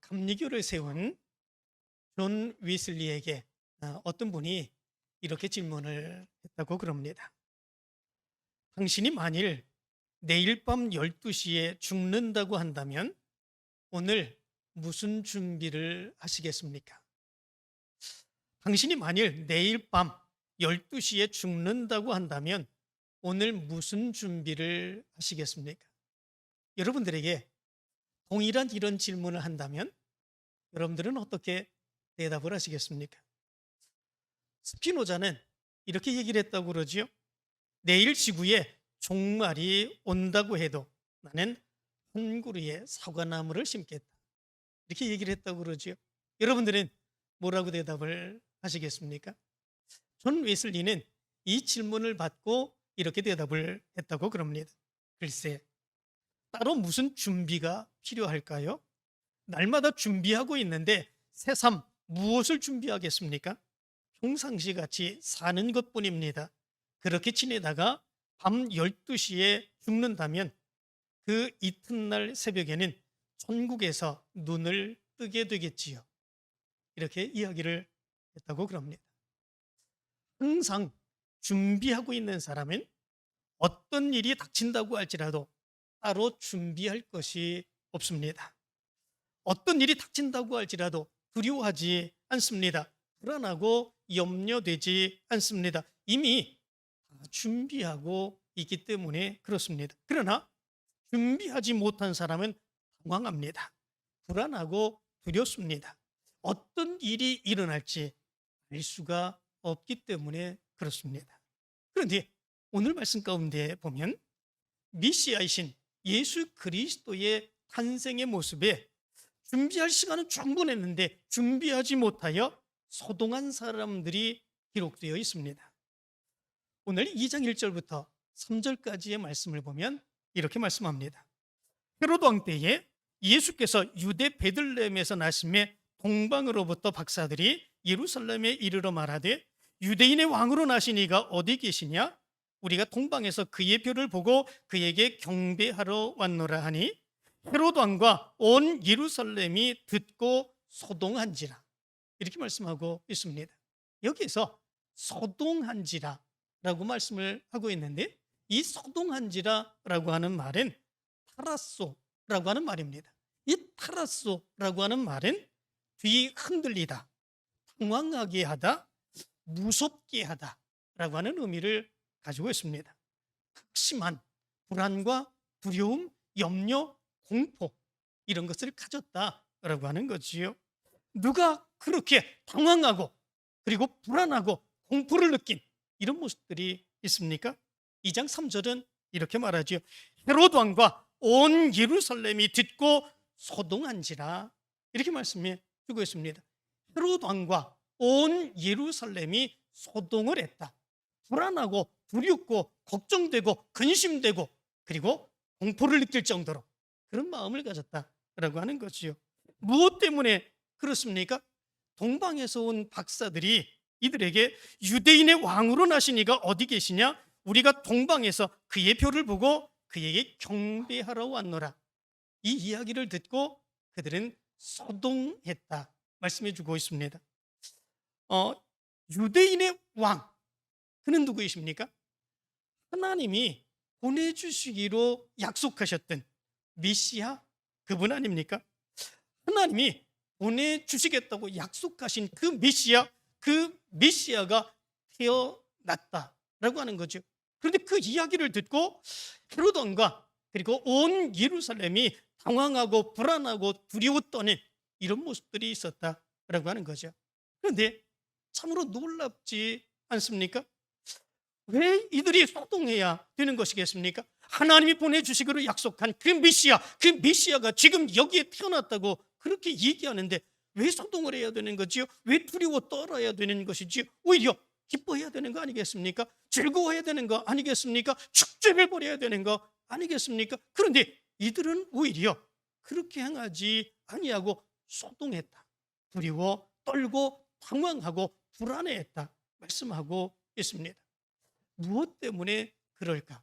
감리교를 세운 존 위슬리에게 어떤 분이 이렇게 질문을 했다고 그럽니다. 당신이 만일 내일 밤 12시에 죽는다고 한다면 오늘 무슨 준비를 하시겠습니까? 당신이 만일 내일 밤 12시에 죽는다고 한다면 오늘 무슨 준비를 하시겠습니까? 여러분들에게 동일한 이런 질문을 한다면 여러분들은 어떻게 대답을 하시겠습니까? 스피노자는 이렇게 얘기를 했다고 그러지요. 내일 지구에 종말이 온다고 해도 나는 한 그루의 사과나무를 심겠다. 이렇게 얘기를 했다고 그러지요. 여러분들은 뭐라고 대답을 하시겠습니까? 존 웨슬리는 이 질문을 받고 이렇게 대답을 했다고 그럽니다. 글쎄, 따로 무슨 준비가 필요할까요? 날마다 준비하고 있는데 새삼 무엇을 준비하겠습니까? 평상시 같이 사는 것뿐입니다. 그렇게 지내다가 밤 12시에 죽는다면 그 이튿날 새벽에는 천국에서 눈을 뜨게 되겠지요. 이렇게 이야기를 했다고 그럽니다. 항상 준비하고 있는 사람은 어떤 일이 닥친다고 할지라도 따로 준비할 것이 없습니다. 어떤 일이 닥친다고 할지라도 두려워하지 않습니다. 불안하고 염려되지 않습니다. 이미 다 준비하고 있기 때문에 그렇습니다. 그러나 준비하지 못한 사람은 당황합니다. 불안하고 두렵습니다. 어떤 일이 일어날지 알 수가 없기 때문에 그렇습니다. 그런데 오늘 말씀 가운데 보면 메시아이신 예수 그리스도의 탄생의 모습에 준비할 시간은 충분했는데 준비하지 못하여 소동한 사람들이 기록되어 있습니다. 오늘 2장 1절부터 3절까지의 말씀을 보면 이렇게 말씀합니다. 헤로드 왕 때에 예수께서 유대 베들레헴에서 나심에 동방으로부터 박사들이 예루살렘에 이르러 말하되 유대인의 왕으로 나신 이가 어디 계시냐? 우리가 동방에서 그의 별을 보고 그에게 경배하러 왔노라 하니 헤로드 왕과 온 예루살렘이 듣고 소동한지라. 이렇게 말씀하고 있습니다. 여기에서 소동한지라라고 말씀을 하고 있는데 이 소동한지라라고 하는 말은 타라소라고 하는 말입니다. 이 타라소라고 하는 말은 뒤 흔들리다, 당황하게 하다, 무섭게 하다라고 하는 의미를 가지고 있습니다. 극심한 불안과 두려움, 염려, 공포 이런 것을 가졌다라고 하는 거지요. 누가 그렇게 당황하고 그리고 불안하고 공포를 느낀 이런 모습들이 있습니까? 2장 3절은 이렇게 말하지요. 헤로드 왕과 온 예루살렘이 듣고 소동한지라. 이렇게 말씀해 주고 있습니다. 헤로드 왕과 온 예루살렘이 소동을 했다. 불안하고 두렵고 걱정되고 근심되고 그리고 공포를 느낄 정도로 그런 마음을 가졌다라고 하는 것이요. 무엇 때문에 그렇습니까? 동방에서 온 박사들이 이들에게 유대인의 왕으로 나신 이가 어디 계시냐? 우리가 동방에서 그의 표를 보고 그에게 경배하러 왔노라. 이 이야기를 듣고 그들은 소동했다 말씀해 주고 있습니다. 유대인의 왕, 그는 누구이십니까? 하나님이 보내주시기로 약속하셨던 메시아, 그분 아닙니까? 하나님이 보내주시겠다고 약속하신 그 메시아가 태어났다라고 하는 거죠. 그런데 그 이야기를 듣고 헤로드 왕과 그리고 온 예루살렘이 당황하고 불안하고 두려워 떠는 이런 모습들이 있었다라고 하는 거죠. 그런데 참으로 놀랍지 않습니까? 왜 이들이 소동해야 되는 것이겠습니까? 하나님이 보내주시기로 약속한 그 메시아가 지금 여기에 태어났다고 그렇게 얘기하는데 왜 소동을 해야 되는 거지요? 왜 두려워 떨어야 되는 것이지요? 오히려 기뻐해야 되는 거 아니겠습니까? 즐거워해야 되는 거 아니겠습니까? 축제를 벌여야 되는 거 아니겠습니까? 그런데 이들은 오히려 그렇게 행하지 아니하고 소동했다. 두려워 떨고 당황하고 불안해했다 말씀하고 있습니다. 무엇 때문에 그럴까?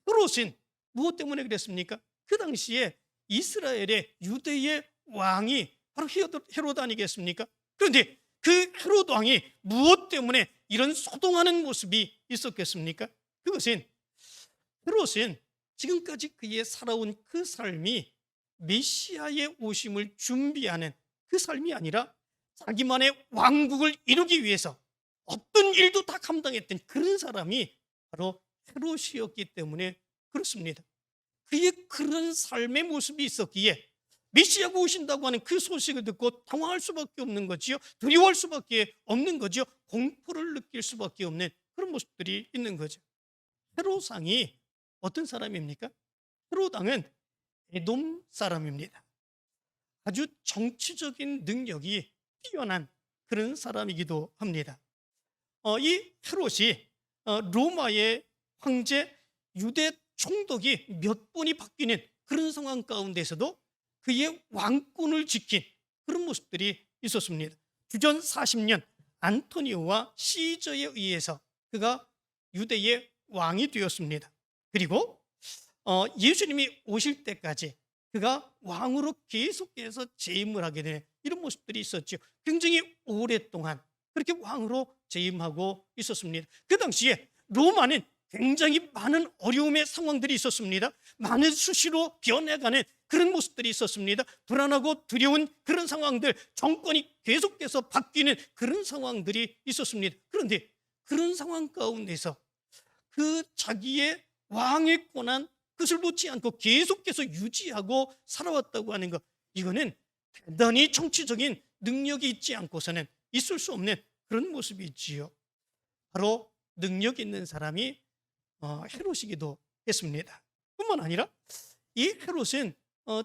헤롯은 무엇 때문에 그랬습니까? 그 당시에 이스라엘의 유대의 왕이 바로 헤로드 아니겠습니까? 그런데 그 헤로드 왕이 무엇 때문에 이런 소동하는 모습이 있었겠습니까? 그것은 헤롯은 지금까지 그의 살아온 그 삶이 메시아의 오심을 준비하는 그 삶이 아니라 자기만의 왕국을 이루기 위해서 어떤 일도 다 감당했던 그런 사람이 바로 헤롯이었기 때문에 그렇습니다. 그의 그런 삶의 모습이 있었기에 메시아가 오신다고 하는 그 소식을 듣고 당황할 수밖에 없는 거지요. 두려워할 수밖에 없는 거지요. 공포를 느낄 수밖에 없는 그런 모습들이 있는 거죠. 헤롯 왕이 어떤 사람입니까? 헤롯 왕은 에돔 사람입니다. 아주 정치적인 능력이 뛰어난 그런 사람이기도 합니다. 이 헤롯이 로마의 황제 유대 총독이 몇 번이 바뀌는 그런 상황 가운데서도 그의 왕권을 지킨 그런 모습들이 있었습니다. 주전 40년 안토니오와 시저에 의해서 그가 유대의 왕이 되었습니다. 그리고 예수님이 오실 때까지 그가 왕으로 계속해서 재임을 하게 되는 이런 모습들이 있었죠. 굉장히 오랫동안 그렇게 왕으로 재임하고 있었습니다. 그 당시에 로마는 굉장히 많은 어려움의 상황들이 있었습니다. 많은 수시로 변해가는 그런 모습들이 있었습니다. 불안하고 두려운 그런 상황들, 정권이 계속해서 바뀌는 그런 상황들이 있었습니다. 그런데 그런 상황 가운데서 그 자기의 왕의 권한 그것을 놓지 않고 계속해서 유지하고 살아왔다고 하는 것, 이거는 대단히 정치적인 능력이 있지 않고서는 있을 수 없는 그런 모습이 있지요. 바로 능력 있는 사람이 헤롯이기도 했습니다. 뿐만 아니라 이 헤롯은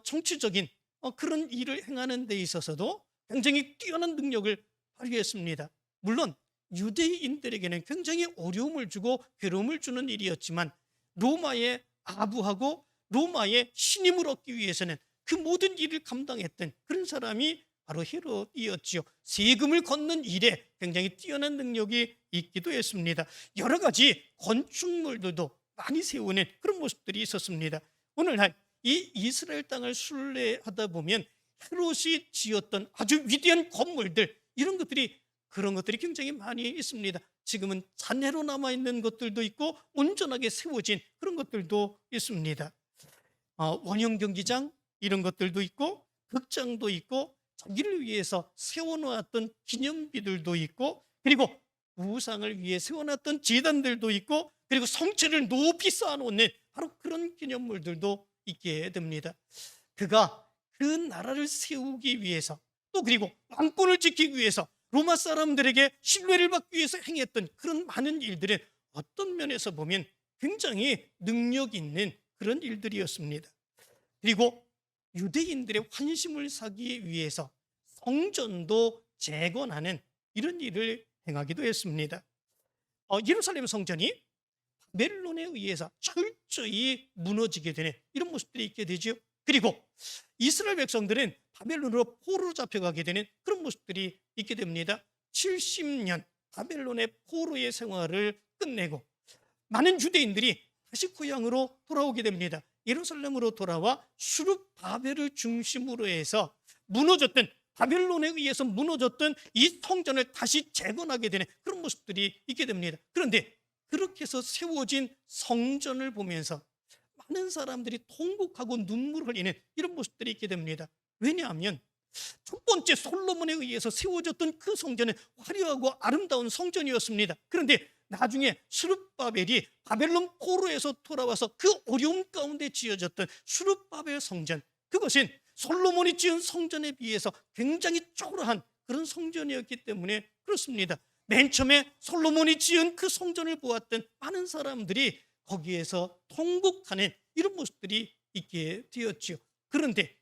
정치적인 그런 일을 행하는 데 있어서도 굉장히 뛰어난 능력을 발휘했습니다. 물론 유대인들에게는 굉장히 어려움을 주고 괴로움을 주는 일이었지만 로마에 아부하고 로마의 신임을 얻기 위해서는 그 모든 일을 감당했던 그런 사람이 바로 헤롯이었지요. 세금을 걷는 일에 굉장히 뛰어난 능력이 있기도 했습니다. 여러 가지 건축물들도 많이 세우는 그런 모습들이 있었습니다. 오늘날 이 이스라엘 땅을 순례하다 보면 헤롯이 지었던 아주 위대한 건물들, 이런 것들이, 그런 것들이 굉장히 많이 있습니다. 지금은 잔해로 남아있는 것들도 있고 온전하게 세워진 그런 것들도 있습니다. 원형 경기장 이런 것들도 있고 극장도 있고 자기를 위해서 세워놓았던 기념비들도 있고, 그리고 우상을 위해 세워놨던 제단들도 있고, 그리고 성체를 높이 쌓아놓는 바로 그런 기념물들도 있게 됩니다. 그가 그 나라를 세우기 위해서, 또 그리고 왕권을 지키기 위해서 로마 사람들에게 신뢰를 받기 위해서 행했던 그런 많은 일들은 어떤 면에서 보면 굉장히 능력 있는 그런 일들이었습니다. 그리고 유대인들의 환심을 사기 위해서 성전도 재건하는 이런 일을 행하기도 했습니다. 예루살렘 성전이 바벨론에 의해서 철저히 무너지게 되는 이런 모습들이 있게 되죠. 그리고 이스라엘 백성들은 바벨론으로 포로로 잡혀가게 되는 그런 모습들이 있게 됩니다. 70년 바벨론의 포로의 생활을 끝내고 많은 유대인들이 다시 고향으로 돌아오게 됩니다. 예루살렘으로 돌아와 수룹바벨을 중심으로 해서 무너졌던, 바벨론에 의해서 무너졌던 이 성전을 다시 재건하게 되는 그런 모습들이 있게 됩니다. 그런데 그렇게 해서 세워진 성전을 보면서 많은 사람들이 통곡하고 눈물을 흘리는 이런 모습들이 있게 됩니다. 왜냐하면 첫 번째 솔로몬에 의해서 세워졌던 그 성전은 화려하고 아름다운 성전이었습니다. 그런데 나중에 스룹바벨이 바벨론 포로에서 돌아와서 그 어려움 가운데 지어졌던 스룹바벨 성전, 그것은 솔로몬이 지은 성전에 비해서 굉장히 초라한 그런 성전이었기 때문에 그렇습니다. 맨 처음에 솔로몬이 지은 그 성전을 보았던 많은 사람들이 거기에서 통곡하는 이런 모습들이 있게 되었지요. 그런데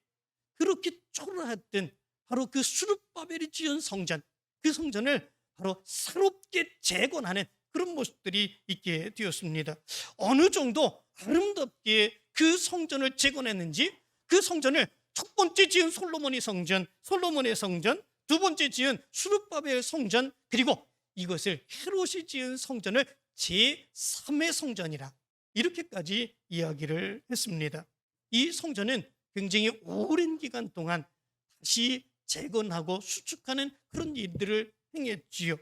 그렇게 초라했던 바로 그 스룹바벨이 지은 성전, 그 성전을 바로 새롭게 재건하는 그런 모습들이 있게 되었습니다. 어느 정도 아름답게 그 성전을 재건했는지, 그 성전을 첫 번째 지은 솔로몬의 성전, 두 번째 지은 스룹바벨 성전, 그리고 이것을 헤롯이 지은 성전을 제3의 성전이라 이렇게까지 이야기를 했습니다. 이 성전은 굉장히 오랜 기간 동안 다시 재건하고 수축하는 그런 일들을 행했지요.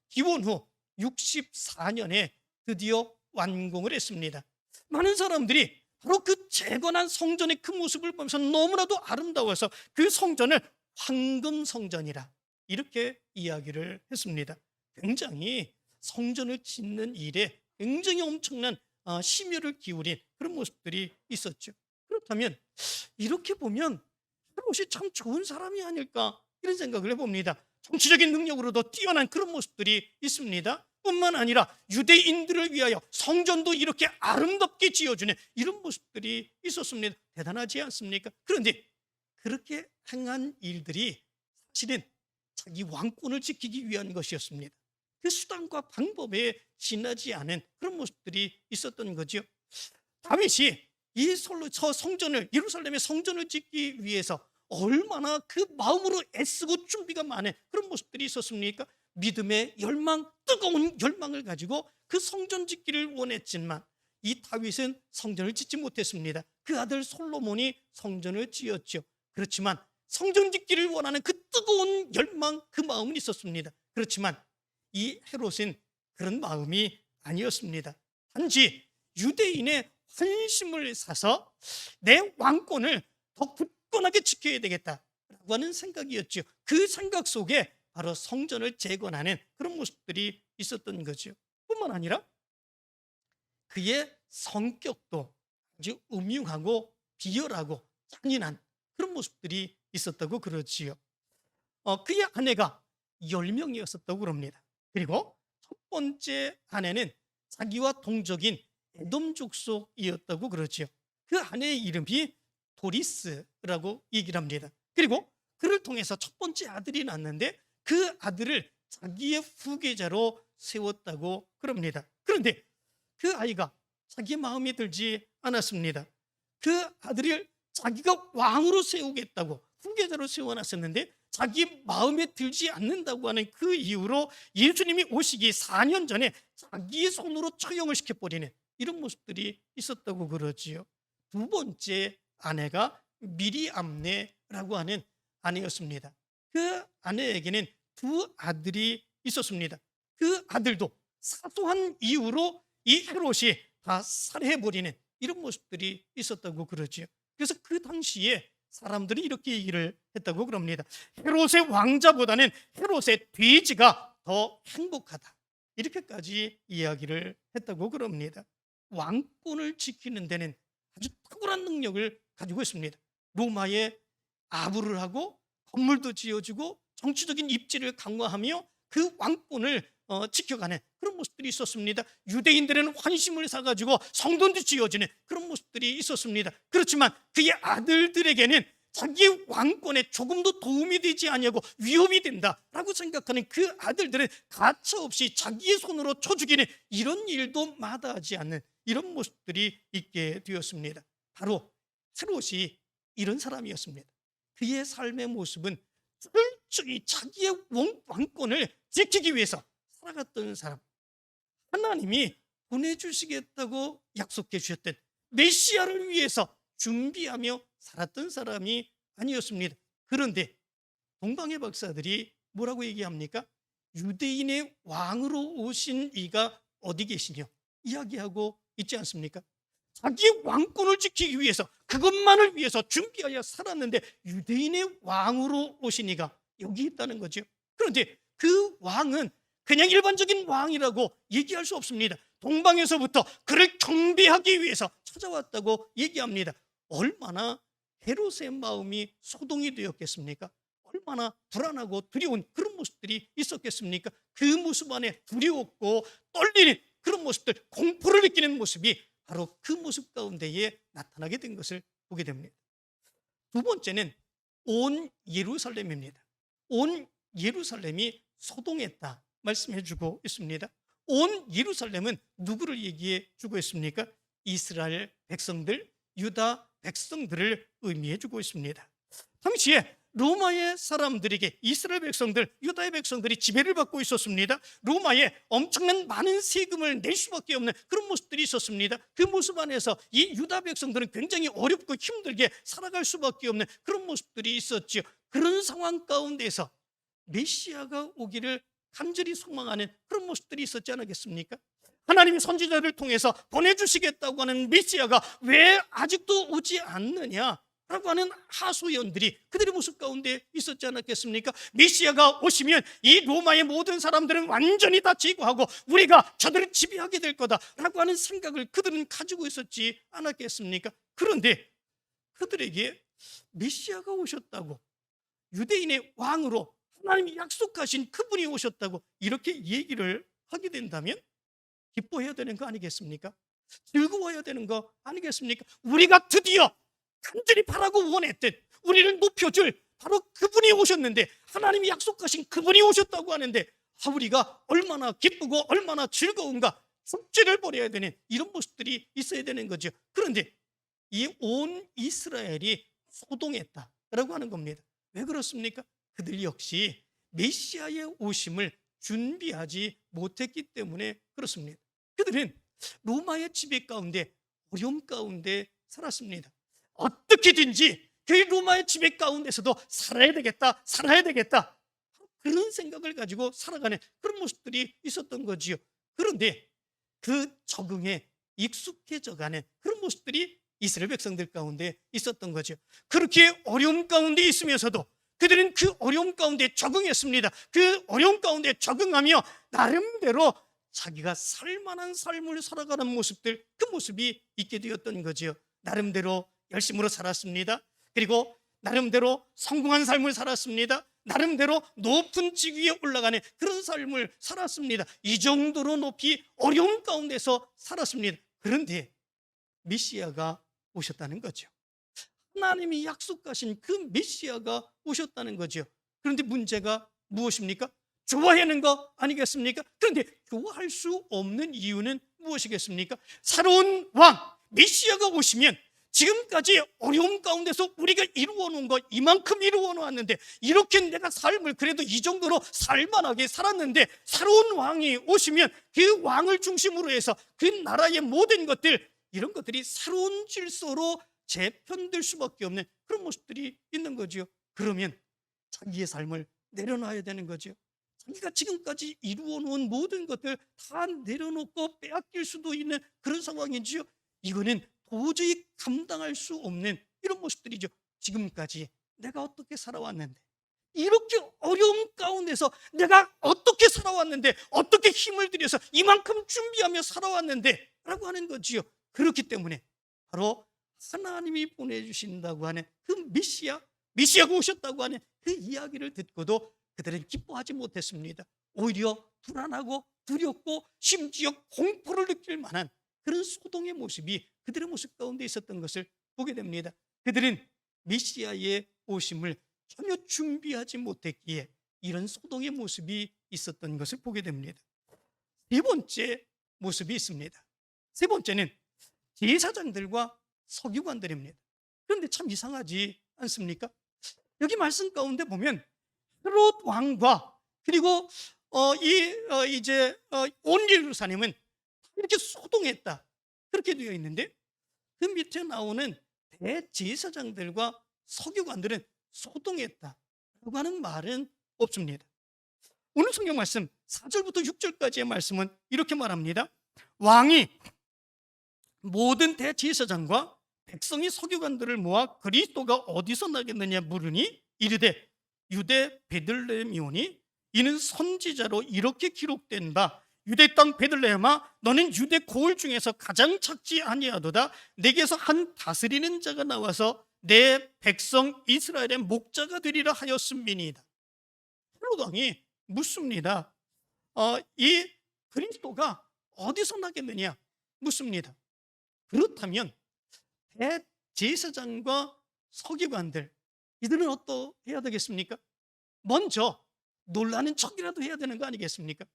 기원 후 64년에 드디어 완공을 했습니다. 많은 사람들이 바로 그 재건한 성전의 그 모습을 보면서 너무나도 아름다워서 그 성전을 황금 성전이라 이렇게 이야기를 했습니다. 굉장히 성전을 짓는 일에 굉장히 엄청난 심혈을 기울인 그런 모습들이 있었죠. 그렇다면 이렇게 보면 헤롯이 참 좋은 사람이 아닐까 이런 생각을 해봅니다. 정치적인 능력으로도 뛰어난 그런 모습들이 있습니다. 뿐만 아니라 유대인들을 위하여 성전도 이렇게 아름답게 지어주는 이런 모습들이 있었습니다. 대단하지 않습니까? 그런데 그렇게 행한 일들이 사실은 자기 왕권을 지키기 위한 것이었습니다. 그 수단과 방법에 지나지 않은 그런 모습들이 있었던 거죠. 다윗이 이 성전을, 예루살렘의 성전을 짓기 위해서 얼마나 그 마음으로 애쓰고 준비가 많은 그런 모습들이 있었습니까? 믿음의 열망, 뜨거운 열망을 가지고 그 성전 짓기를 원했지만 이 다윗은 성전을 짓지 못했습니다. 그 아들 솔로몬이 성전을 지었죠. 그렇지만 성전 짓기를 원하는 그 뜨거운 열망, 그 마음은 있었습니다. 그렇지만 이 헤롯은 그런 마음이 아니었습니다. 단지 유대인의 환심을 사서 내 왕권을 더 굳건하게 지켜야 되겠다라고 하는 생각이었죠. 그 생각 속에 바로 성전을 재건하는 그런 모습들이 있었던 거죠. 뿐만 아니라 그의 성격도 아주 음흉하고 비열하고 잔인한 그런 모습들이 있었다고 그러지요. 그의 아내가 10명이었었다고 그럽니다. 그리고 첫 번째 아내는 자기와 동족인 에돔 족속이었다고 그러죠. 그 아내의 이름이 도리스라고 얘기를 합니다. 그리고 그를 통해서 첫 번째 아들이 났는데 그 아들을 자기의 후계자로 세웠다고 그럽니다. 그런데 그 아이가 자기의 마음에 들지 않았습니다. 그 아들을 자기가 왕으로 세우겠다고 후계자로 세워놨었는데 자기 마음에 들지 않는다고 하는 그 이유로 예수님이 오시기 4년 전에 자기의 손으로 처형을 시켜버리는 이런 모습들이 있었다고 그러지요. 두 번째 아내가 미리암네라고 하는 아내였습니다. 그 아내에게는 두 아들이 있었습니다. 그 아들도 사소한 이유로 이 헤롯이 다 살해해버리는 이런 모습들이 있었다고 그러지요. 그래서 그 당시에 사람들이 이렇게 얘기를 했다고 그럽니다. 헤롯의 왕자보다는 헤롯의 돼지가 더 행복하다. 이렇게까지 이야기를 했다고 그럽니다. 왕권을 지키는 데는 아주 탁월한 능력을 가지고 있습니다. 로마에 아부를 하고 건물도 지어주고 정치적인 입지를 강화하며 그 왕권을 지켜가는 그런 모습들이 있었습니다. 유대인들은 환심을 사가지고 성전도 지어지는 그런 모습들이 있었습니다. 그렇지만 그의 아들들에게는 자기의 왕권에 조금도 도움이 되지 않냐고 위협이 된다라고 생각하는 그 아들들은 가차없이 자기의 손으로 쳐 죽이는 이런 일도 마다하지 않는 이런 모습들이 있게 되었습니다. 바로 헤롯이 이런 사람이었습니다. 그의 삶의 모습은 철저히 자기의 왕권을 지키기 위해서 살아갔던 사람, 하나님이 보내주시겠다고 약속해 주셨던 메시아를 위해서 준비하며 살았던 사람이 아니었습니다. 그런데 동방의 박사들이 뭐라고 얘기합니까? 유대인의 왕으로 오신 이가 어디 계시냐 이야기하고 있지 않습니까? 자기의 왕권을 지키기 위해서 그것만을 위해서 준비하여 살았는데 유대인의 왕으로 오신 이가 여기 있다는 거죠. 그런데 그 왕은 그냥 일반적인 왕이라고 얘기할 수 없습니다. 동방에서부터 그를 경배하기 위해서 찾아왔다고 얘기합니다. 얼마나 헤롯의 마음이 소동이 되었겠습니까? 얼마나 불안하고 두려운 그런 모습들이 있었겠습니까? 그 모습 안에 두려웠고 떨리는 그런 모습들, 공포를 느끼는 모습이 바로 그 모습 가운데에 나타나게 된 것을 보게 됩니다. 두 번째는 온 예루살렘입니다. 온 예루살렘이 소동했다 말씀해 주고 있습니다. 온 예루살렘은 누구를 얘기해 주고 있습니까? 이스라엘 백성들, 유다 백성들을 의미해 주고 있습니다. 당시에 로마의 사람들에게 이스라엘 백성들, 유다의 백성들이 지배를 받고 있었습니다. 로마에 엄청난 많은 세금을 낼 수밖에 없는 그런 모습들이 있었습니다. 그 모습 안에서 이 유다 백성들은 굉장히 어렵고 힘들게 살아갈 수밖에 없는 그런 모습들이 있었죠. 그런 상황 가운데서 메시아가 오기를 간절히 소망하는 그런 모습들이 있었지 않겠습니까? 하나님이 선지자를 통해서 보내주시겠다고 하는 메시아가 왜 아직도 오지 않느냐라고 하는 하소연들이 그들의 모습 가운데 있었지 않았겠습니까? 메시아가 오시면 이 로마의 모든 사람들은 완전히 다 제거하고 우리가 저들을 지배하게 될 거다라고 하는 생각을 그들은 가지고 있었지 않았겠습니까? 그런데 그들에게 메시아가 오셨다고, 유대인의 왕으로 하나님이 약속하신 그분이 오셨다고 이렇게 얘기를 하게 된다면 기뻐해야 되는 거 아니겠습니까? 즐거워야 되는 거 아니겠습니까? 우리가 드디어 간절히 바라고 원했던, 우리를 높여줄 바로 그분이 오셨는데, 하나님이 약속하신 그분이 오셨다고 하는데 우리가 얼마나 기쁘고 얼마나 즐거운가, 축제를 벌여야 되는 이런 모습들이 있어야 되는 거죠. 그런데 이 온 이스라엘이 소동했다라고 하는 겁니다. 왜 그렇습니까? 그들 역시 메시아의 오심을 준비하지 못했기 때문에 그렇습니다. 그들은 로마의 지배 가운데, 어려움 가운데 살았습니다. 어떻게든지 그 로마의 지배 가운데서도 살아야 되겠다 그런 생각을 가지고 살아가는 그런 모습들이 있었던 거지요. 그런데 그 적응에 익숙해져가는 그런 모습들이 이스라엘 백성들 가운데 있었던 거죠. 그렇게 어려움 가운데 있으면서도 그들은 그 어려움 가운데 적응했습니다. 그 어려움 가운데 적응하며 나름대로 자기가 살만한 삶을 살아가는 모습들, 그 모습이 있게 되었던 거죠. 나름대로 열심으로 살았습니다. 그리고 나름대로 성공한 삶을 살았습니다. 나름대로 높은 직위에 올라가는 그런 삶을 살았습니다. 이 정도로 높이 어려움 가운데서 살았습니다. 그런데 메시아가 오셨다는 거죠. 하나님이 약속하신 그 메시아가 오셨다는 거죠. 그런데 문제가 무엇입니까? 좋아해야 하는 거 아니겠습니까? 그런데 좋아할 수 없는 이유는 무엇이겠습니까? 새로운 왕 메시아가 오시면 지금까지 어려움 가운데서 우리가 이루어 놓은 거 이만큼 이루어 놓았는데, 이렇게 내가 삶을 그래도 이 정도로 살만하게 살았는데, 새로운 왕이 오시면 그 왕을 중심으로 해서 그 나라의 모든 것들, 이런 것들이 새로운 질서로 재편될 수밖에 없는 그런 모습들이 있는 거죠. 그러면 자기의 삶을 내려놔야 되는 거죠. 자기가 지금까지 이루어 놓은 모든 것들 다 내려놓고 빼앗길 수도 있는 그런 상황이지요. 이거는 도저히 감당할 수 없는 이런 모습들이죠. 지금까지 내가 어떻게 살아왔는데, 이렇게 어려움 가운데서 내가 어떻게 살아왔는데, 어떻게 힘을 들여서 이만큼 준비하며 살아왔는데 라고 하는 거지요. 그렇기 때문에 바로 하나님이 보내주신다고 하는 그 메시아가 오셨다고 하는 그 이야기를 듣고도 그들은 기뻐하지 못했습니다. 오히려 불안하고 두렵고 심지어 공포를 느낄 만한 그런 소동의 모습이 그들의 모습 가운데 있었던 것을 보게 됩니다. 그들은 메시아의 오심을 전혀 준비하지 못했기에 이런 소동의 모습이 있었던 것을 보게 됩니다. 세 번째 모습이 있습니다. 세 번째는 제사장들과 서기관들입니다. 그런데 참 이상하지 않습니까? 여기 말씀 가운데 보면 헤롯 왕과 그리고 온 예루살렘은 이렇게 소동했다 그렇게 되어 있는데, 그 밑에 나오는 대제사장들과 서기관들은 소동했다라고 하는 말은 없습니다. 오늘 성경 말씀 4절부터 6절까지의 말씀은 이렇게 말합니다. 왕이 모든 대제사장과 백성이 서기관들을 모아 그리스도가 어디서 나겠느냐 물으니 이르되 유대 베들레헴이오니 이는 선지자로 이렇게 기록된 바 유대 땅 베들레헴아 너는 유대 고을 중에서 가장 작지 아니하도다. 내게서 한 다스리는 자가 나와서 내 백성 이스라엘의 목자가 되리라 하였음이니이다. 헤롯 왕이 묻습니다. 이 그리스도가 어디서 나겠느냐 묻습니다. 그렇다면 대제사장과 서기관들, 이들은 어떠해야 되겠습니까? 먼저 놀라는 척이라도 해야 되는 거 아니겠습니까?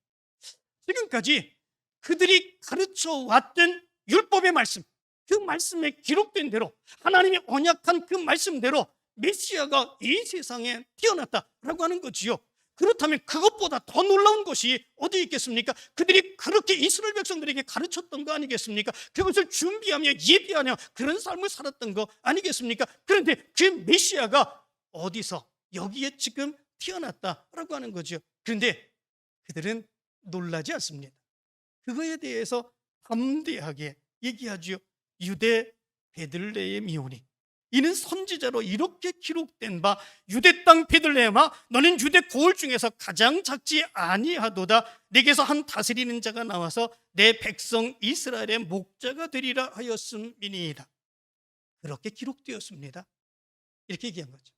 지금까지 그들이 가르쳐 왔던 율법의 말씀, 그 말씀에 기록된 대로, 하나님이 언약한 그 말씀대로 메시아가 이 세상에 태어났다라고 하는 거지요. 그렇다면 그것보다 더 놀라운 것이 어디 있겠습니까? 그들이 그렇게 이스라엘 백성들에게 가르쳤던 거 아니겠습니까? 그것을 준비하며 예비하며 그런 삶을 살았던 거 아니겠습니까? 그런데 그 메시아가 어디서 여기에 지금 태어났다라고 하는 거죠. 그런데 그들은 놀라지 않습니다. 그거에 대해서 담대하게 얘기하죠. 유대 베들레헴이오니 이는 선지자로 이렇게 기록된 바 유대 땅 베들레헴아 너는 유대 고을 중에서 가장 작지 아니하도다. 내게서 한 다스리는 자가 나와서 내 백성 이스라엘의 목자가 되리라 하였음이니이다. 그렇게 기록되었습니다. 이렇게 얘기한 거죠.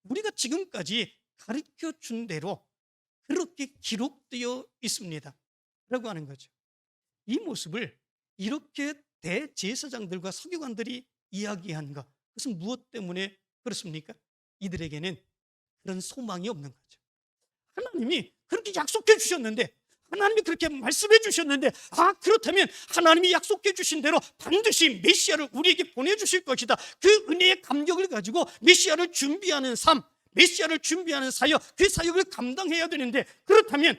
우리가 지금까지 가르쳐 준 대로 그렇게 기록되어 있습니다 라고 하는 거죠. 이 모습을 이렇게 대제사장들과 서기관들이 이야기한 것, 그것은 무엇 때문에 그렇습니까? 이들에게는 그런 소망이 없는 거죠. 하나님이 그렇게 약속해 주셨는데, 하나님이 그렇게 말씀해 주셨는데, 그렇다면 하나님이 약속해 주신 대로 반드시 메시아를 우리에게 보내주실 것이다. 그 은혜의 감격을 가지고 메시아를 준비하는 삶, 메시아를 준비하는 사역, 그 사역을 감당해야 되는데, 그렇다면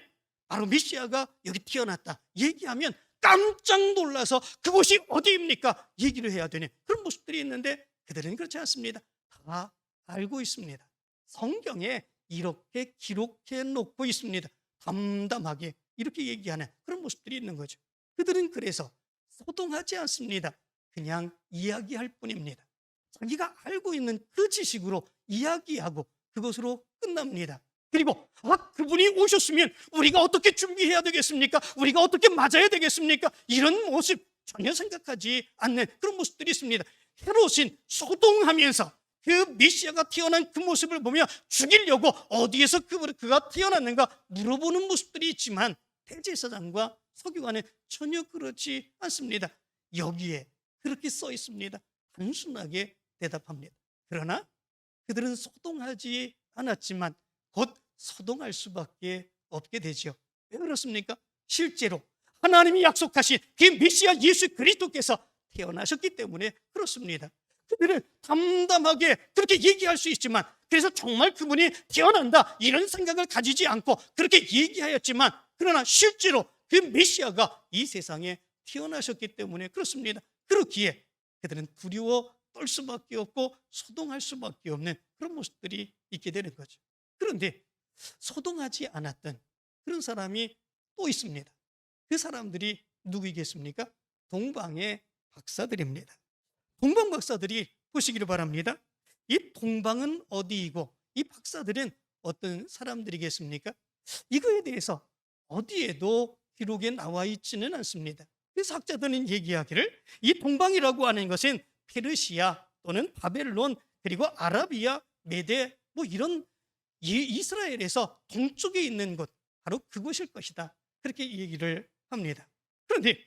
바로 메시아가 여기 태어났다 얘기하면 깜짝 놀라서 그곳이 어디입니까? 얘기를 해야 되는 그런 모습들이 있는데, 그들은 그렇지 않습니다. 다 알고 있습니다. 성경에 이렇게 기록해 놓고 있습니다. 담담하게 이렇게 얘기하는 그런 모습들이 있는 거죠. 그들은 그래서 소동하지 않습니다. 그냥 이야기할 뿐입니다. 자기가 알고 있는 그 지식으로 이야기하고 그것으로 끝납니다. 그리고 그분이 오셨으면 우리가 어떻게 준비해야 되겠습니까? 우리가 어떻게 맞아야 되겠습니까? 이런 모습 전혀 생각하지 않는 그런 모습들이 있습니다. 헤롯은 소동하면서 그 메시아가 태어난 그 모습을 보며 죽이려고 어디에서 그가 태어났는가 물어보는 모습들이 있지만, 대제사장과 서기관은 전혀 그렇지 않습니다. 여기에 그렇게 써 있습니다. 단순하게 대답합니다. 그러나 그들은 소동하지 않았지만 곧 소동할 수밖에 없게 되죠. 왜 그렇습니까? 실제로 하나님이 약속하신 그 메시아 예수 그리스도께서 태어나셨기 때문에 그렇습니다. 그들은 담담하게 그렇게 얘기할 수 있지만, 그래서 정말 그분이 태어난다 이런 생각을 가지지 않고 그렇게 얘기하였지만, 그러나 실제로 그 메시아가 이 세상에 태어나셨기 때문에 그렇습니다. 그렇기에 그들은 두려워 떨 수밖에 없고 소동할 수밖에 없는 그런 모습들이 있게 되는 거죠. 그런데 소동하지 않았던 그런 사람이 또 있습니다. 그 사람들이 누구이겠습니까? 동방의 박사들입니다. 동방 박사들이 보시기를 바랍니다. 이 동방은 어디이고 이 박사들은 어떤 사람들이겠습니까? 이거에 대해서 어디에도 기록에 나와 있지는 않습니다. 그래서 학자들은 얘기하기를 이 동방이라고 하는 것은 페르시아 또는 바벨론 그리고 아라비아, 메데 이런 이스라엘에서 동쪽에 있는 곳, 바로 그곳일 것이다, 그렇게 얘기를 합니다. 그런데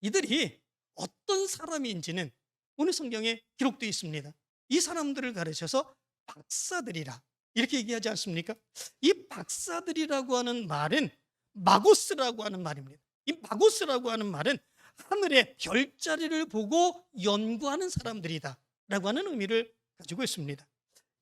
이들이 어떤 사람인지는 오늘 성경에 기록되어 있습니다. 이 사람들을 가르쳐서 박사들이라 이렇게 얘기하지 않습니까? 이 박사들이라고 하는 말은 마고스라고 하는 말입니다. 이 마고스라고 하는 말은 하늘의 별자리를 보고 연구하는 사람들이다 라고 하는 의미를 가지고 있습니다.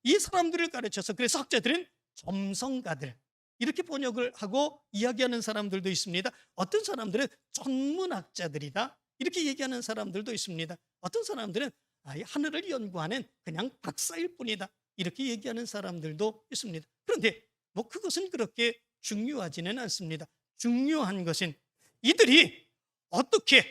이 사람들을 가르쳐서 그래서 학자들은 점성가들 이렇게 번역을 하고 이야기하는 사람들도 있습니다. 어떤 사람들은 천문학자들이다 이렇게 얘기하는 사람들도 있습니다. 어떤 사람들은 하늘을 연구하는 그냥 박사일 뿐이다 이렇게 얘기하는 사람들도 있습니다. 그런데 그것은 그렇게 중요하지는 않습니다. 중요한 것은 이들이 어떻게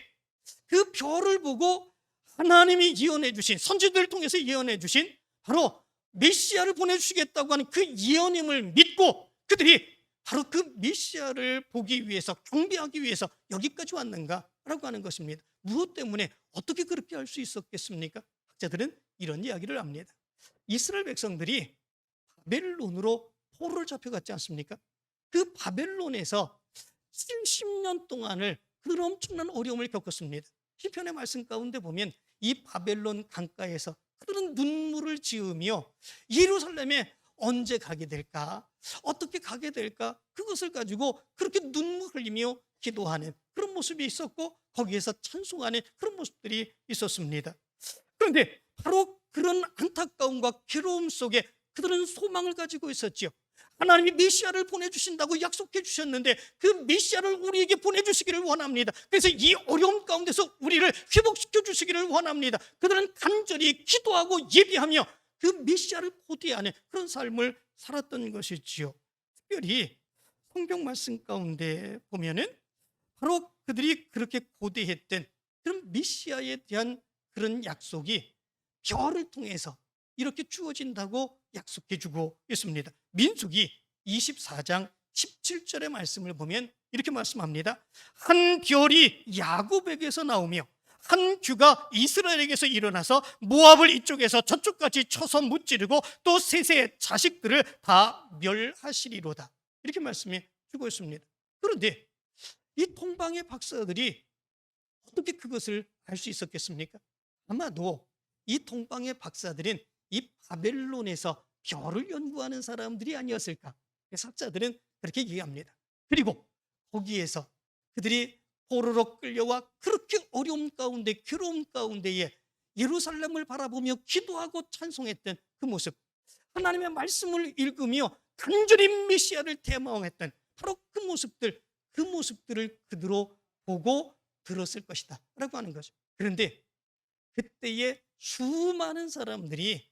그 별을 보고 하나님이 예언해 주신, 선지들을 통해서 예언해 주신 바로 메시아를 보내주시겠다고 하는 그 예언임을 믿고 그들이 바로 그 메시아를 보기 위해서, 경배하기 위해서 여기까지 왔는가라고 하는 것입니다. 무엇 때문에 어떻게 그렇게 할 수 있었겠습니까? 학자들은 이런 이야기를 합니다. 이스라엘 백성들이 바벨론으로 포로를 잡혀갔지 않습니까? 그 바벨론에서 70년 동안을 그런 엄청난 어려움을 겪었습니다. 시편의 말씀 가운데 보면 이 바벨론 강가에서 그런 눈물을 지으며 예루살렘에 언제 가게 될까? 어떻게 가게 될까? 그것을 가지고 그렇게 눈물 흘리며 기도하는 그런 모습이 있었고, 거기에서 찬송하는 그런 모습들이 있었습니다. 그런데 바로 그런 안타까움과 괴로움 속에 그들은 소망을 가지고 있었지요. 하나님이 메시아를 보내주신다고 약속해 주셨는데 그 메시아를 우리에게 보내주시기를 원합니다. 그래서 이 어려움 가운데서 우리를 회복시켜 주시기를 원합니다. 그들은 간절히 기도하고 예비하며 그 메시아를 고대하는 그런 삶을 살았던 것이지요. 특별히 성경 말씀 가운데 보면은 바로 그들이 그렇게 고대했던 그런 메시아에 대한 그런 약속이 별을 통해서 이렇게 주어진다고 약속해 주고 있습니다. 민수기 24장 17절의 말씀을 보면 이렇게 말씀합니다. 한 별이 야곱에게서 나오며 한 규가 이스라엘에게서 일어나서 모압을 이쪽에서 저쪽까지 쳐서 무찌르고 또 셋의 자식들을 다 멸하시리로다. 이렇게 말씀해 주고 있습니다. 그런데 이 동방의 박사들이 어떻게 그것을 알 수 있었겠습니까? 아마도 이 동방의 박사들은 이 바벨론에서 별을 연구하는 사람들이 아니었을까? 학자들은 그렇게 얘기합니다. 그리고 거기에서 그들이 포로로 끌려와 그렇게 어려움 가운데 괴로움 가운데에 예루살렘을 바라보며 기도하고 찬송했던 그 모습, 하나님의 말씀을 읽으며 간절히 메시아를 대망했던 바로 그 모습들을 그대로 보고 들었을 것이다 라고 하는 거죠. 그런데 그때에 수많은 사람들이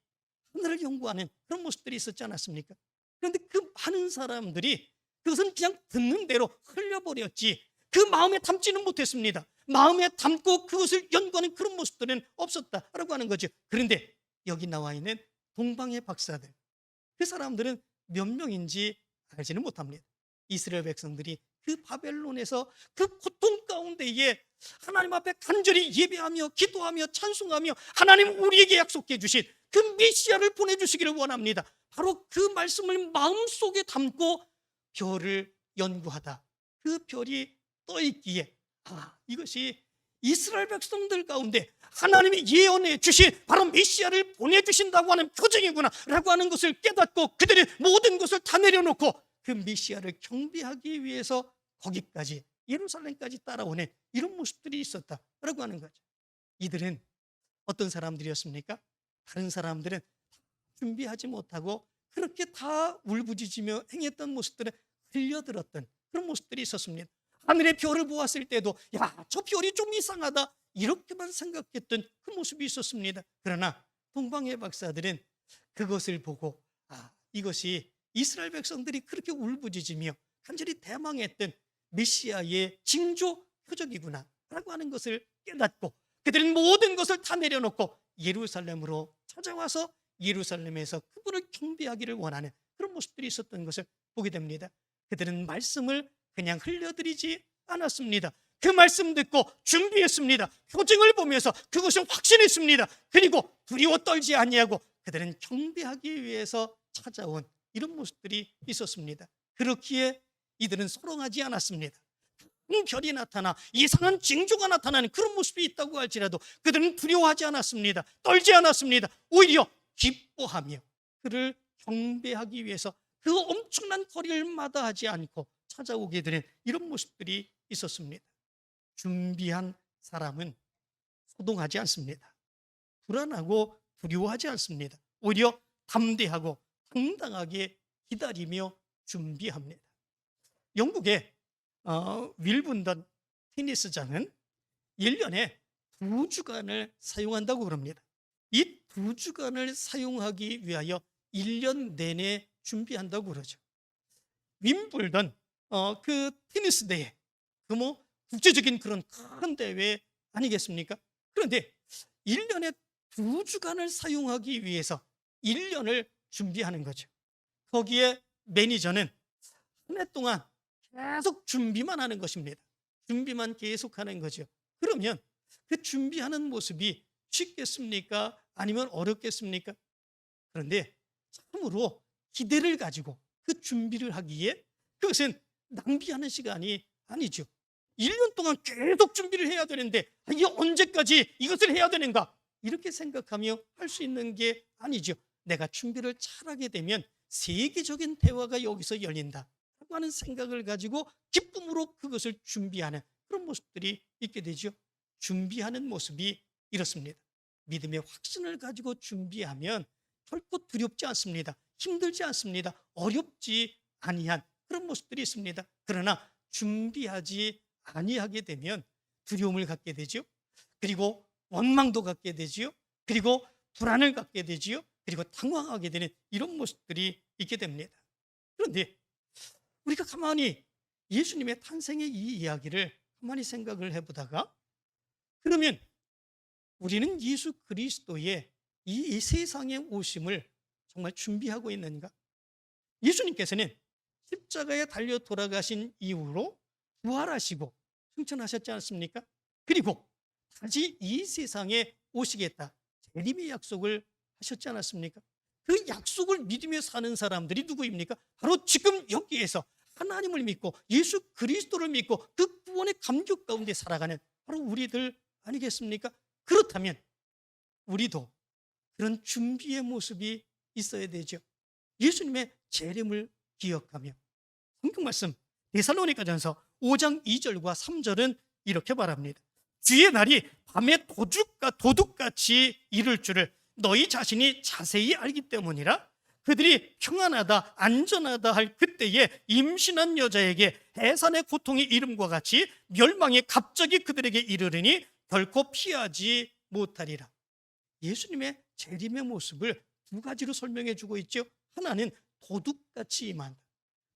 하늘을 연구하는 그런 모습들이 있었지 않았습니까? 그런데 그 많은 사람들이 그것은 그냥 듣는 대로 흘려버렸지 그 마음에 담지는 못했습니다. 마음에 담고 그것을 연구하는 그런 모습들은 없었다라고 하는 거죠. 그런데 여기 나와 있는 동방의 박사들, 그 사람들은 몇 명인지 알지는 못합니다. 이스라엘 백성들이 그 바벨론에서 그 고통 가운데에 하나님 앞에 간절히 예배하며 기도하며 찬송하며 하나님 우리에게 약속해 주신 그 메시아를 보내주시기를 원합니다. 바로 그 말씀을 마음속에 담고 별을 연구하다 그 별이 떠 있기에 이것이 이스라엘 백성들 가운데 하나님이 예언해 주신 바로 메시아를 보내주신다고 하는 표징이구나 라고 하는 것을 깨닫고 그들이 모든 것을 다 내려놓고 그 메시아를 경배하기 위해서 거기까지 예루살렘까지 따라오는 이런 모습들이 있었다라고 하는 거죠. 이들은 어떤 사람들이었습니까? 다른 사람들은 준비하지 못하고 그렇게 다 울부짖으며 행했던 모습들을 흘려들었던 그런 모습들이 있었습니다. 하늘의 별을 보았을 때도 저 별이 좀 이상하다 이렇게만 생각했던 그 모습이 있었습니다. 그러나 동방의 박사들은 그것을 보고 이것이 이스라엘 백성들이 그렇게 울부짖으며 간절히 대망했던 메시아의 징조 표적이구나 라고 하는 것을 깨닫고 그들은 모든 것을 다 내려놓고 예루살렘으로 찾아와서 예루살렘에서 그분을 경배하기를 원하는 그런 모습들이 있었던 것을 보게 됩니다. 그들은 말씀을 그냥 흘려드리지 않았습니다. 그 말씀 듣고 준비했습니다. 표징을 보면서 그것을 확신했습니다. 그리고 두려워 떨지 아니하고 그들은 경배하기 위해서 찾아온 이런 모습들이 있었습니다. 그렇기에 이들은 소롱하지 않았습니다. 별이 나타나 이상한 징조가 나타나는 그런 모습이 있다고 할지라도 그들은 두려워하지 않았습니다. 떨지 않았습니다. 오히려 기뻐하며 그를 경배하기 위해서 그 엄청난 거리를 마다하지 않고 찾아오게 되는 이런 모습들이 있었습니다. 준비한 사람은 소동하지 않습니다. 불안하고 두려워하지 않습니다. 오히려 담대하고 당당하게 기다리며 준비합니다. 영국의 윌분던 테니스장은 1년에 2주간을 사용한다고 그럽니다. 이 2주간을 사용하기 위하여 1년 내내 준비한다고 그러죠. 윈블던 그 테니스 대회, 그 국제적인 그런 큰 대회 아니겠습니까? 그런데 1년에 2주간을 사용하기 위해서 1년을 준비하는 거죠. 거기에 매니저는 한 해 동안 계속 준비만 하는 것입니다. 준비만 계속하는 거죠. 그러면 그 준비하는 모습이 쉽겠습니까? 아니면 어렵겠습니까? 그런데 참으로 기대를 가지고 그 준비를 하기에 그것은 낭비하는 시간이 아니죠. 1년 동안 계속 준비를 해야 되는데 이게 언제까지 이것을 해야 되는가? 이렇게 생각하며 할 수 있는 게 아니죠. 내가 준비를 잘하게 되면 세계적인 대화가 여기서 열린다 라고 하는 생각을 가지고 기쁨으로 그것을 준비하는 그런 모습들이 있게 되죠. 준비하는 모습이 이렇습니다. 믿음의 확신을 가지고 준비하면 결코 두렵지 않습니다. 힘들지 않습니다. 어렵지 아니한 그런 모습들이 있습니다. 그러나 준비하지 아니하게 되면 두려움을 갖게 되죠. 그리고 원망도 갖게 되지요. 그리고 불안을 갖게 되지요. 그리고 당황하게 되는 이런 모습들이 있게 됩니다. 그런데 우리가 가만히 예수님의 탄생의 이 이야기를 가만히 생각을 해보다가, 그러면 우리는 예수 그리스도의 이 세상에 오심을 정말 준비하고 있는가? 예수님께서는 십자가에 달려 돌아가신 이후로 부활하시고 승천하셨지 않습니까? 그리고 다시 이 세상에 오시겠다, 재림의 약속을 하셨지 않았습니까? 그 약속을 믿으며 사는 사람들이 누구입니까? 바로 지금 여기에서 하나님을 믿고 예수 그리스도를 믿고 그 구원의 감격 가운데 살아가는 바로 우리들 아니겠습니까? 그렇다면 우리도 그런 준비의 모습이 있어야 되죠. 예수님의 재림을 기억하며, 성경 말씀 데살로니가전서 5장 2절과 3절은 이렇게 말합니다. 주의 날이 밤에 도둑같이 이를 줄을 너희 자신이 자세히 알기 때문이라. 그들이 평안하다 안전하다 할 그때에 임신한 여자에게 해산의 고통이 이름과 같이 멸망이 갑자기 그들에게 이르르니 결코 피하지 못하리라. 예수님의 재림의 모습을 두 가지로 설명해 주고 있죠. 하나는 도둑같이 임한다.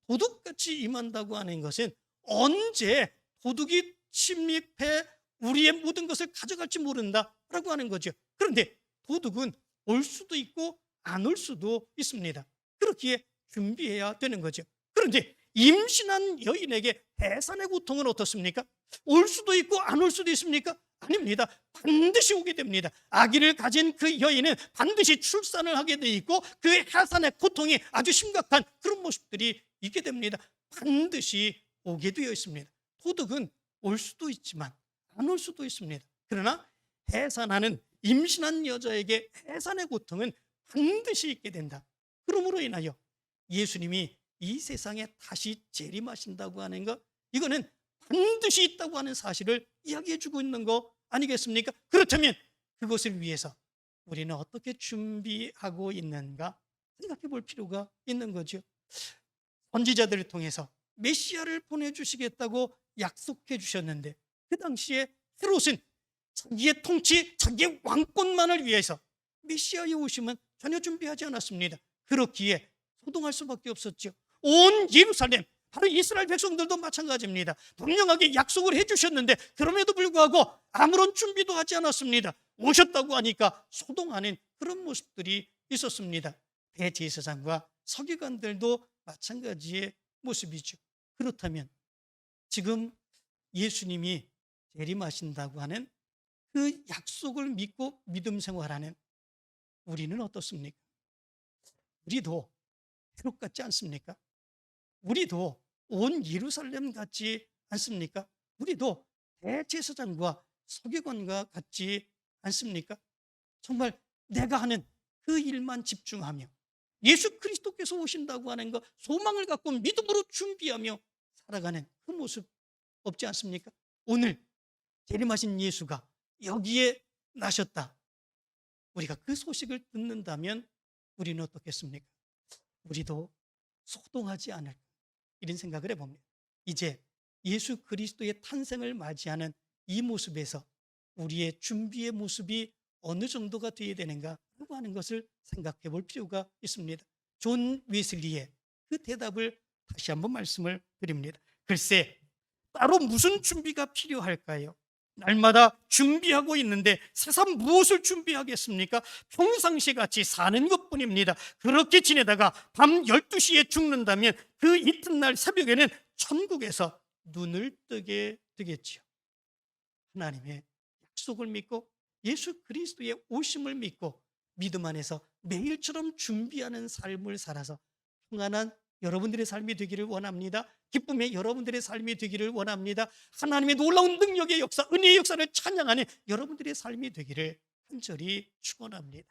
도둑같이 임한다고 하는 것은 언제 도둑이 침입해 우리의 모든 것을 가져갈지 모른다라고 하는 거죠. 그런데 도둑은 올 수도 있고 안 올 수도 있습니다. 그렇기에 준비해야 되는 거죠. 그런데 임신한 여인에게 해산의 고통은 어떻습니까? 올 수도 있고 안 올 수도 있습니까? 아닙니다. 반드시 오게 됩니다. 아기를 가진 그 여인은 반드시 출산을 하게 돼 있고 그 해산의 고통이 아주 심각한 그런 모습들이 있게 됩니다. 반드시 오게 되어 있습니다. 도둑은 올 수도 있지만 안 올 수도 있습니다. 그러나 해산하는 임신한 여자에게 해산의 고통은 반드시 있게 된다. 그러므로 인하여 예수님이 이 세상에 다시 재림하신다고 하는 것, 이거는 반드시 있다고 하는 사실을 이야기해 주고 있는 거 아니겠습니까? 그렇다면 그것을 위해서 우리는 어떻게 준비하고 있는가 생각해 볼 필요가 있는 거죠. 선지자들을 통해서 메시아를 보내주시겠다고 약속해 주셨는데 그 당시에 헤롯은 자기의 통치, 자기의 왕권만을 위해서 메시아의 오심은 전혀 준비하지 않았습니다. 그렇기에 소동할 수밖에 없었죠. 온 예루살렘, 바로 이스라엘 백성들도 마찬가지입니다. 분명하게 약속을 해주셨는데 그럼에도 불구하고 아무런 준비도 하지 않았습니다. 오셨다고 하니까 소동하는 그런 모습들이 있었습니다. 대제사장과 서기관들도 마찬가지의 모습이죠. 그렇다면 지금 예수님이 재림하신다고 하는 그 약속을 믿고 믿음 생활하는 우리는 어떻습니까? 우리도 헤롯 같지 않습니까? 우리도 온 예루살렘 같지 않습니까? 우리도 대제사장과 서기관과 같지 않습니까? 정말 내가 하는 그 일만 집중하며 예수 그리스도께서 오신다고 하는 것 소망을 갖고 믿음으로 준비하며 살아가는 그 모습 없지 않습니까? 오늘 재림하신 예수가 여기에 나셨다. 우리가 그 소식을 듣는다면 우리는 어떻겠습니까? 우리도 소동하지 않을까, 이런 생각을 해봅니다. 이제 예수 그리스도의 탄생을 맞이하는 이 모습에서 우리의 준비의 모습이 어느 정도가 되어야 되는가 하는 것을 생각해 볼 필요가 있습니다. 존 웨슬리의 그 대답을 다시 한번 말씀을 드립니다. 글쎄, 따로 무슨 준비가 필요할까요? 날마다 준비하고 있는데 세상 무엇을 준비하겠습니까? 평상시 같이 사는 것뿐입니다. 그렇게 지내다가 밤 12시에 죽는다면 그 이튿날 새벽에는 천국에서 눈을 뜨게 되겠지요. 하나님의 약속을 믿고 예수 그리스도의 오심을 믿고 믿음 안에서 매일처럼 준비하는 삶을 살아서 평안한 여러분들의 삶이 되기를 원합니다. 기쁨의 여러분들의 삶이 되기를 원합니다. 하나님의 놀라운 능력의 역사, 은혜의 역사를 찬양하는 여러분들의 삶이 되기를 간절히 축원합니다.